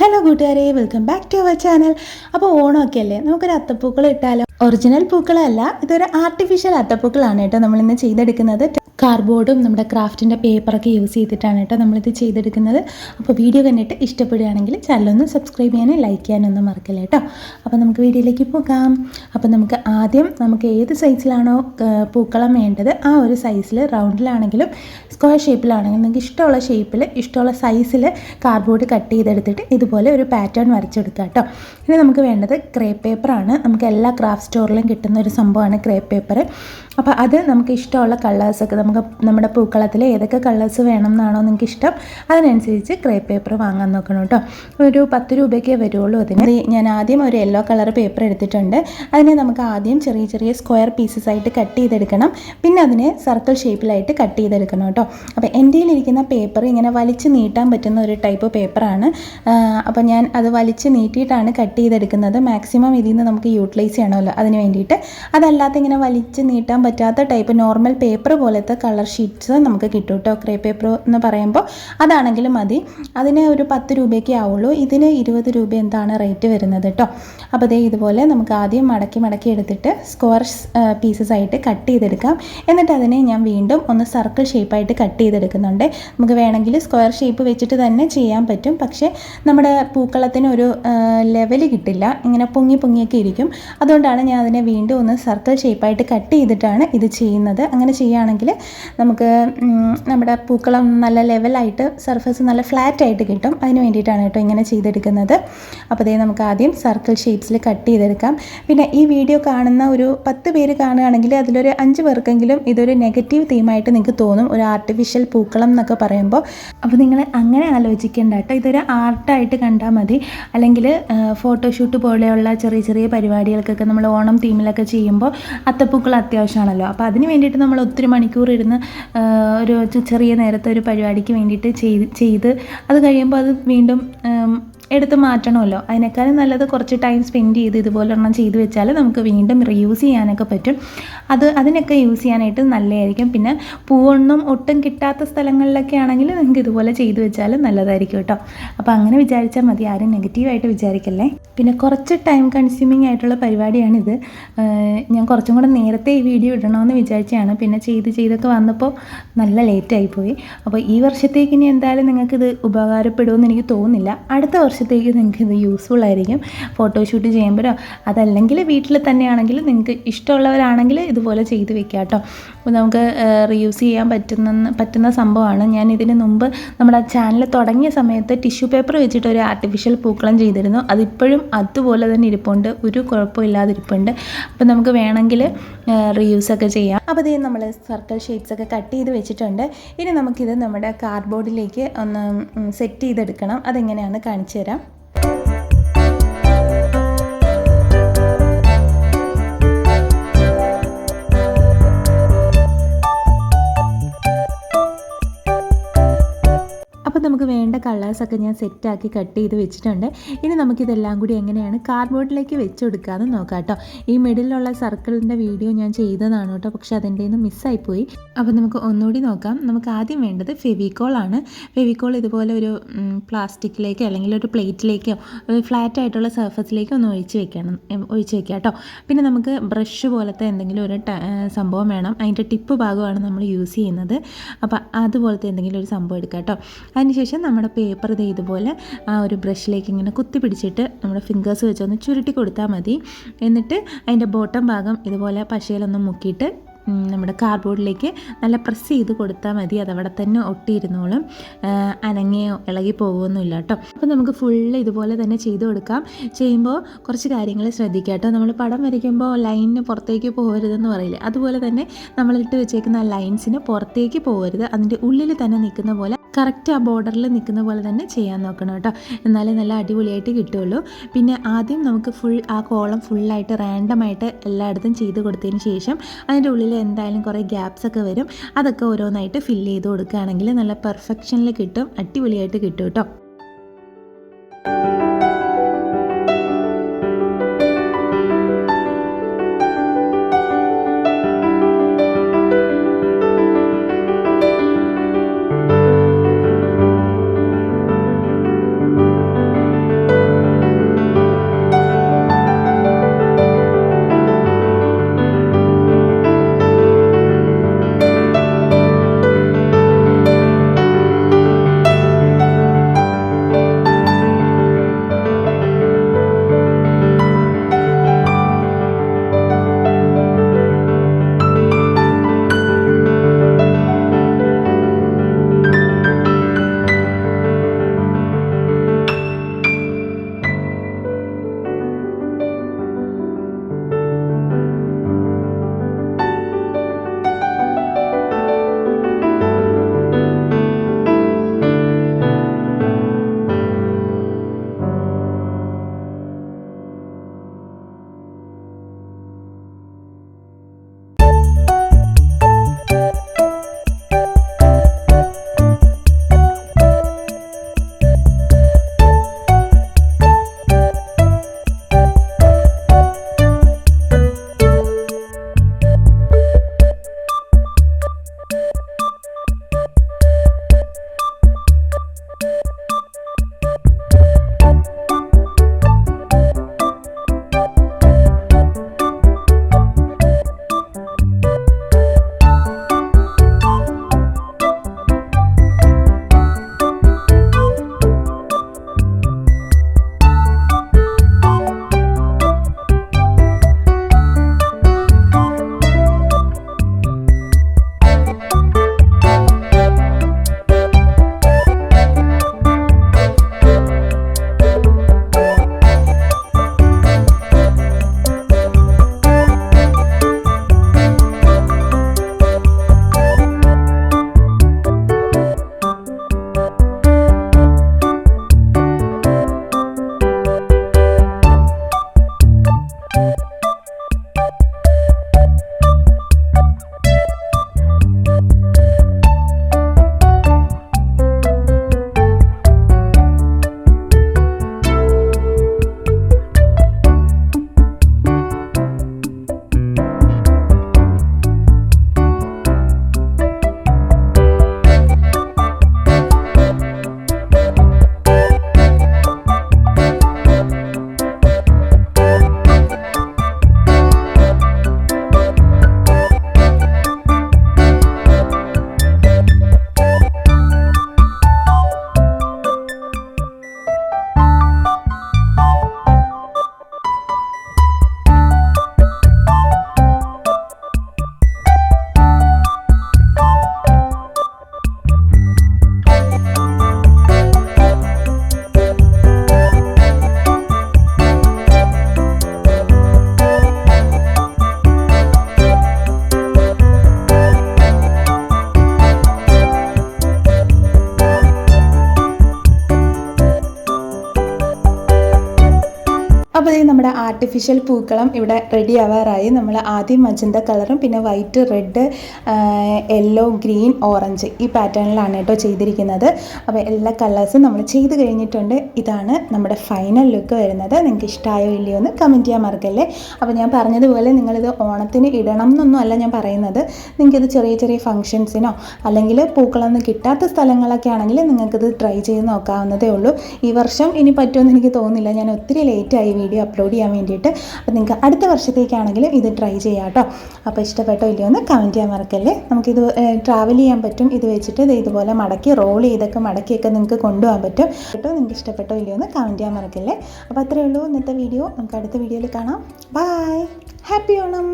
Hello കൂട്ടുകാരെ, welcome back to our channel. അപ്പോൾ ഓണമൊക്കെ അല്ലേ, നമുക്കൊരു അത്തപ്പൂക്കളം ഇട്ടാലോ? ഒറിജിനൽ പൂക്കളല്ല, ഇതൊരു ആർട്ടിഫിഷ്യൽ അത്തപ്പൂക്കളാണ് കേട്ടോ നമ്മളിന്ന് ചെയ്തെടുക്കുന്നത്. കാർഡ്ബോർഡും നമ്മുടെ ക്രാഫ്റ്റിൻ്റെ പേപ്പറൊക്കെ യൂസ് ചെയ്തിട്ടാണ് കേട്ടോ നമ്മളിത് ചെയ്തെടുക്കുന്നത്. അപ്പോൾ വീഡിയോ കണ്ടിട്ട് ഇഷ്ടപ്പെടുകയാണെങ്കിൽ ചാനലൊന്ന് സബ്സ്ക്രൈബ് ചെയ്യാനും ലൈക്ക് ചെയ്യാനൊന്നും മറക്കില്ല കേട്ടോ. അപ്പോൾ നമുക്ക് വീഡിയോയിലേക്ക് പോകാം. അപ്പോൾ നമുക്ക് ആദ്യം ഏത് സൈസിലാണോ പൂക്കളം വേണ്ടത് ആ ഒരു സൈസിൽ, റൗണ്ടിലാണെങ്കിലും സ്ക്വയർ ഷേപ്പിലാണെങ്കിലും നിങ്ങൾക്ക് ഇഷ്ടമുള്ള ഷേപ്പിൽ ഇഷ്ടമുള്ള സൈസിൽ കാർഡ്ബോർഡ് കട്ട് ചെയ്തെടുത്തിട്ട് ഇതുപോലെ ഒരു പാറ്റേൺ വരച്ചെടുക്കുക കേട്ടോ. ഇനി നമുക്ക് വേണ്ടത് ക്രേപ്പ് പേപ്പറാണ്. നമുക്ക് എല്ലാ ക്രാഫ്റ്റ് സ്റ്റോറിലും കിട്ടുന്ന ഒരു സംഭവമാണ് ക്രേപ്പ് പേപ്പർ. അപ്പോൾ അത് നമുക്ക് ഇഷ്ടമുള്ള കളേഴ്സൊക്കെ, നമുക്ക് നമ്മുടെ പൂക്കളത്തിൽ ഏതൊക്കെ കളേഴ്സ് വേണം എന്നാണോ നിങ്ങൾക്ക് ഇഷ്ടം അതിനനുസരിച്ച് ക്രേപ്പ് പേപ്പർ വാങ്ങാൻ നോക്കണം കേട്ടോ. ഒരു 10 രൂപയ്ക്കേ വരുള്ളൂ അതിന്. ഞാൻ ആദ്യം ഒരു യെല്ലോ കളർ പേപ്പർ എടുത്തിട്ടുണ്ട്. അതിനെ നമുക്ക് ആദ്യം ചെറിയ ചെറിയ സ്ക്വയർ പീസസ് ആയിട്ട് കട്ട് ചെയ്തെടുക്കണം. പിന്നെ അതിനെ സർക്കിൾ ഷേപ്പിലായിട്ട് കട്ട് ചെയ്തെടുക്കണം കേട്ടോ. അപ്പോൾ എൻ്റെ കയ്യിലിരിക്കുന്ന പേപ്പർ ഇങ്ങനെ വലിച്ച് നീട്ടാൻ പറ്റുന്ന ഒരു ടൈപ്പ് പേപ്പറാണ്. അപ്പോൾ ഞാൻ അത് വലിച്ച് നീട്ടിയിട്ടാണ് കട്ട് ചെയ്തെടുക്കുന്നത്. മാക്സിമം ഇതിൽ നിന്ന് നമുക്ക് യൂട്ടിലൈസ് ചെയ്യണമല്ലോ, അതിന് വേണ്ടിയിട്ട്. അതല്ലാത്ത ഇങ്ങനെ വലിച്ച് നീട്ടാൻ പറ്റാത്ത ടൈപ്പ് നോർമൽ പേപ്പർ പോലത്തെ കളർ ഷീറ്റ്സ് നമുക്ക് കിട്ടും കേട്ടോ. ക്രേ പേപ്പർ എന്ന് പറയുമ്പോൾ അതാണെങ്കിലും മതി. അതിന് ഒരു 10 രൂപയ്ക്കേ ആവുള്ളൂ. ഇതിന് 20 രൂപ എന്താണ് റേറ്റ് വരുന്നത് കേട്ടോ. അപ്പോൾ ദേ ഇതുപോലെ നമുക്ക് ആദ്യം മടക്കി എടുത്തിട്ട് സ്ക്വയർ പീസസ് ആയിട്ട് കട്ട് ചെയ്തെടുക്കാം. എന്നിട്ട് അതിനെ ഞാൻ വീണ്ടും ഒന്ന് സർക്കിൾ ഷേപ്പായിട്ട് കട്ട് ചെയ്തെടുക്കുന്നുണ്ട്. നമുക്ക് വേണമെങ്കിൽ സ്ക്വയർ ഷേപ്പ് വെച്ചിട്ട് തന്നെ ചെയ്യാൻ പറ്റും. പക്ഷേ നമ്മുടെ പൂക്കളത്തിന് ഒരു ലെവൽ കിട്ടില്ല, ഇങ്ങനെ പൊങ്ങിയൊക്കെ ഇരിക്കും. അതുകൊണ്ടാണ് ഞാൻ അതിനെ വീണ്ടും ഒന്ന് സർക്കിൾ ഷേപ്പായിട്ട് കട്ട് ചെയ്തിട്ടാണ് ഇത് ചെയ്യുന്നത്. അങ്ങനെ ചെയ്യുകയാണെങ്കിൽ നമുക്ക് നമ്മുടെ പൂക്കളം നല്ല ലെവലായിട്ട്, സർഫസ് നല്ല ഫ്ലാറ്റായിട്ട് കിട്ടും. അതിന് വേണ്ടിയിട്ടാണ് കേട്ടോ ഇങ്ങനെ ചെയ്തെടുക്കുന്നത്. അപ്പോൾ അതേ നമുക്ക് ആദ്യം സർക്കിൾ ഷേപ്സിൽ കട്ട് ചെയ്തെടുക്കാം. പിന്നെ ഈ വീഡിയോ കാണുന്ന ഒരു 10 പേര് കാണുകയാണെങ്കിൽ അതിലൊരു 5 പേർക്കെങ്കിലും ഇതൊരു നെഗറ്റീവ് തീമായിട്ട് നിങ്ങൾക്ക് തോന്നും, ഒരു ആർട്ടിഫിഷ്യൽ പൂക്കളം എന്നൊക്കെ പറയുമ്പോൾ. അപ്പോൾ നിങ്ങൾ അങ്ങനെ ആലോചിക്കേണ്ട കേട്ടോ. ഇതൊരു ആർട്ടായിട്ട് കണ്ടാൽ മതി. അല്ലെങ്കിൽ ഫോട്ടോഷൂട്ട് പോലെയുള്ള ചെറിയ പരിപാടികൾക്കൊക്കെ നമ്മൾ ഓണം തീമിലൊക്കെ ചെയ്യുമ്പോൾ അത്തപ്പൂക്കളം അത്യാവശ്യമാണല്ലോ. അപ്പോൾ അതിന് വേണ്ടിയിട്ട് നമ്മൾ ഒത്തിരി മണിക്കൂർ ഇരുന്ന് ഒരു ചെറിയ നേരത്തെ ഒരു പരിപാടിക്ക് വേണ്ടിയിട്ട് ചെയ്ത് അത് കഴിയുമ്പോൾ അത് വീണ്ടും എടുത്ത് മാറ്റണമല്ലോ. അതിനേക്കാളും നല്ലത് കുറച്ച് ടൈം സ്പെൻഡ് ചെയ്ത് ഇതുപോലെ ഒരെണ്ണം ചെയ്ത് വെച്ചാൽ നമുക്ക് വീണ്ടും റീയൂസ് ചെയ്യാനൊക്കെ പറ്റും. അതിനൊക്കെ യൂസ് ചെയ്യാനായിട്ട് നല്ലതായിരിക്കും. പിന്നെ പൂവൊന്നും ഒട്ടും കിട്ടാത്ത സ്ഥലങ്ങളിലൊക്കെ ആണെങ്കിൽ നിങ്ങൾക്ക് ഇതുപോലെ ചെയ്ത് വെച്ചാൽ നല്ലതായിരിക്കും കേട്ടോ. അപ്പോൾ അങ്ങനെ വിചാരിച്ചാൽ മതി, ആരും നെഗറ്റീവായിട്ട് വിചാരിക്കല്ലേ. പിന്നെ കുറച്ച് ടൈം കൺസ്യൂമിങ് ആയിട്ടുള്ള പരിപാടിയാണിത്. ഞാൻ കുറച്ചും കൂടെ നേരത്തെ ഈ വീഡിയോ ഇടണമെന്ന് വിചാരിച്ചാണ്. പിന്നെ ചെയ്തൊക്കെ വന്നപ്പോൾ നല്ല ലേറ്റായിപ്പോയി. അപ്പോൾ ഈ വർഷത്തേക്ക് ഇനി എന്തായാലും നിങ്ങൾക്കിത് ഉപകാരപ്പെടുമെന്ന് എനിക്ക് തോന്നുന്നില്ല. അടുത്ത വർഷത്തേക്ക് നിങ്ങൾക്ക് ഇത് യൂസ്ഫുൾ ആയിരിക്കും. ഫോട്ടോഷൂട്ട് ചെയ്യുമ്പോഴോ അതല്ലെങ്കിൽ വീട്ടിൽ തന്നെയാണെങ്കിൽ നിങ്ങൾക്ക് ഇഷ്ടമുള്ളവരാണെങ്കിൽ ഇതുപോലെ ചെയ്ത് വെക്കാം കേട്ടോ. അപ്പോൾ നമുക്ക് റീയൂസ് ചെയ്യാൻ പറ്റുന്ന സംഭവമാണ്. ഞാൻ ഇതിന് മുമ്പ് നമ്മുടെ ചാനൽ തുടങ്ങിയ സമയത്ത് ടിഷ്യൂ പേപ്പർ വെച്ചിട്ട് ഒരു ആർട്ടിഫിഷ്യൽ പൂക്കളം ചെയ്തിരുന്നു. അതിപ്പോഴും അതുപോലെ തന്നെ ഇരിപ്പുണ്ട്, ഒരു കുഴപ്പമില്ലാതെ ഇരിപ്പുണ്ട്. അപ്പോൾ നമുക്ക് വേണമെങ്കിൽ റീയൂസൊക്കെ ചെയ്യാം. അപ്പോൾ ഇത് നമ്മൾ സർക്കിൾ ഷേപ്സൊക്കെ കട്ട് ചെയ്ത് വെച്ചിട്ടുണ്ട്. ഇനി നമുക്കിത് നമ്മുടെ കാർഡ്ബോർഡിലേക്ക് ഒന്ന് സെറ്റ് ചെയ്തെടുക്കണം. അതെങ്ങനെയാണ് കാണിച്ചു തരാം. അപ്പോൾ നമുക്ക് വേണ്ട കളേഴ്സൊക്കെ ഞാൻ സെറ്റാക്കി കട്ട് ചെയ്ത് വെച്ചിട്ടുണ്ട്. ഇനി നമുക്കിതെല്ലാം കൂടി എങ്ങനെയാണ് കാർഡ്ബോർഡിലേക്ക് വെച്ച് കൊടുക്കാമെന്ന് നോക്കാം കേട്ടോ. ഈ മിഡിലുള്ള സർക്കിളിൻ്റെ വീഡിയോ ഞാൻ ചെയ്തതാണ് കേട്ടോ, പക്ഷേ അതിൻ്റെ നിന്ന് മിസ്സായിപ്പോയി. അപ്പോൾ നമുക്ക് ഒന്നുകൂടി നോക്കാം. നമുക്ക് ആദ്യം വേണ്ടത് ഫെവിക്കോളാണ്. ഫെവിക്കോൾ ഇതുപോലെ ഒരു പ്ലാസ്റ്റിക്കിലേക്കോ അല്ലെങ്കിൽ ഒരു പ്ലേറ്റിലേക്കോ ഒരു ഫ്ലാറ്റ് ആയിട്ടുള്ള സർഫസിലേക്കോ ഒന്ന് ഒഴിച്ച് വെക്കാം കേട്ടോ. പിന്നെ നമുക്ക് ബ്രഷ് പോലത്തെ എന്തെങ്കിലും ഒരു സംഭവം വേണം. അതിൻ്റെ ടിപ്പ് ഭാഗമാണ് നമ്മൾ യൂസ് ചെയ്യുന്നത്. അപ്പോൾ അതുപോലത്തെ എന്തെങ്കിലും ഒരു സംഭവം എടുക്കാം കേട്ടോ. അതിനുശേഷം നമ്മുടെ പേപ്പർ ഇതുപോലെ ആ ഒരു ബ്രഷിലേക്ക് ഇങ്ങനെ കുത്തി പിടിച്ചിട്ട് നമ്മുടെ ഫിംഗേഴ്സ് വെച്ചൊന്ന് ചുരുട്ടി കൊടുത്താൽ മതി. എന്നിട്ട് അതിൻ്റെ ബോട്ടം ഭാഗം ഇതുപോലെ പശയിലൊന്ന് മുക്കിയിട്ട് നമ്മുടെ കാർഡ്ബോർഡിലേക്ക് നല്ല പ്രസ് ചെയ്ത് കൊടുത്താൽ മതി. അതവിടെ തന്നെ ഒട്ടിയിരുന്നോളും, അനങ്ങിയോ ഇളകി പോകുമൊന്നുമില്ല കേട്ടോ. അപ്പോൾ നമുക്ക് ഫുള്ള് ഇതുപോലെ തന്നെ ചെയ്ത് കൊടുക്കാം. ചെയ്യുമ്പോൾ കുറച്ച് കാര്യങ്ങൾ ശ്രദ്ധിക്കുക കേട്ടോ. നമ്മൾ പടം വരയ്ക്കുമ്പോൾ ലൈനിന് പുറത്തേക്ക് പോകരുതെന്ന് പറയില്ലേ, അതുപോലെ തന്നെ നമ്മളിട്ട് വെച്ചേക്കുന്ന ആ ലൈൻസിന് പുറത്തേക്ക് പോകരുത്. അതിൻ്റെ ഉള്ളിൽ തന്നെ നിൽക്കുന്ന പോലെ കറക്റ്റ് ആ ബോർഡറിൽ നിൽക്കുന്ന പോലെ തന്നെ ചെയ്യാൻ നോക്കണം കേട്ടോ. എന്നാലേ നല്ല അടിപൊളിയായിട്ട് കിട്ടുള്ളൂ. പിന്നെ ആദ്യം നമുക്ക് ആ കോളം ഫുള്ളായിട്ട് റാൻഡമായിട്ട് എല്ലായിടത്തും ചെയ്ത് കൊടുത്തതിന് ശേഷം അതിൻ്റെ ഉള്ളിൽ എന്തായാലും കുറേ ഗ്യാപ്സൊക്കെ വരും. അതൊക്കെ ഓരോന്നായിട്ട് ഫില്ല് ചെയ്ത് കൊടുക്കുകയാണെങ്കിൽ നല്ല പെർഫെക്ഷനിൽ കിട്ടും, അടിപൊളിയായിട്ട് കിട്ടും കേട്ടോ. നമ്മുടെ ആർട്ടിഫിഷ്യൽ പൂക്കളം ഇവിടെ റെഡി ആവാറായി. നമ്മൾ ആദ്യം മജന്ത കളറും പിന്നെ white, red, yellow, green, orange ഈ പാറ്റേണിലാണ് കേട്ടോ ചെയ്തിരിക്കുന്നത്. അപ്പോൾ എല്ലാ കളേഴ്സും നമ്മൾ ചെയ്ത് കഴിഞ്ഞിട്ടുണ്ട്. ഇതാണ് നമ്മുടെ ഫൈനൽ ലുക്ക് വരുന്നത്. നിങ്ങൾക്ക് ഇഷ്ടമായോ ഇല്ലയോ എന്ന് കമൻറ്റ് ചെയ്യാൻ മറക്കല്ലേ. അപ്പോൾ ഞാൻ പറഞ്ഞതുപോലെ നിങ്ങളിത് ഓണത്തിന് ഇടണം എന്നൊന്നും അല്ല ഞാൻ പറയുന്നത്. നിങ്ങൾക്കിത് ചെറിയ ചെറിയ ഫംഗ്ഷൻസിനോ അല്ലെങ്കിൽ പൂക്കളൊന്നും കിട്ടാത്ത സ്ഥലങ്ങളൊക്കെ ആണെങ്കിൽ നിങ്ങൾക്കിത് ട്രൈ ചെയ്ത് നോക്കാവുന്നതേ ഉള്ളൂ. ഈ വർഷം ഇനി പറ്റുമെന്ന് എനിക്ക് തോന്നുന്നില്ല. ഞാൻ ഒത്തിരി ലേറ്റായി വീഡിയോ അപ്ലോഡ് ചെയ്യാൻ വേണ്ടിയിട്ട്. അപ്പോൾ നിങ്ങൾക്ക് അടുത്ത വർഷത്തേക്കാണെങ്കിലും ഇത് ട്രൈ ചെയ്യാം കേട്ടോ. അപ്പോൾ ഇഷ്ടപ്പെട്ടോ ഇല്ലയോ എന്ന് കമൻറ്റ് ചെയ്യാൻ മറക്കല്ലേ. നമുക്കിത് ട്രാവൽ ചെയ്യാൻ പറ്റും. ഇത് വെച്ചിട്ട് ഇതുപോലെ മടക്കി റോൾ ചെയ്തൊക്കെ മടക്കിയൊക്കെ നിങ്ങൾക്ക് കൊണ്ടുപോകാൻ പറ്റും കേട്ടോ. നിങ്ങൾക്ക് ഇഷ്ടപ്പെട്ടോ ഇല്ലയോ എന്ന് കമൻറ്റ് ചെയ്യാൻ മറക്കല്ലേ. അപ്പോൾ അത്രയേ ഉള്ളൂ ഇന്നത്തെ വീഡിയോ. നമുക്ക് അടുത്ത വീഡിയോയിൽ കാണാം. ബൈ. ഹാപ്പി ഓണം.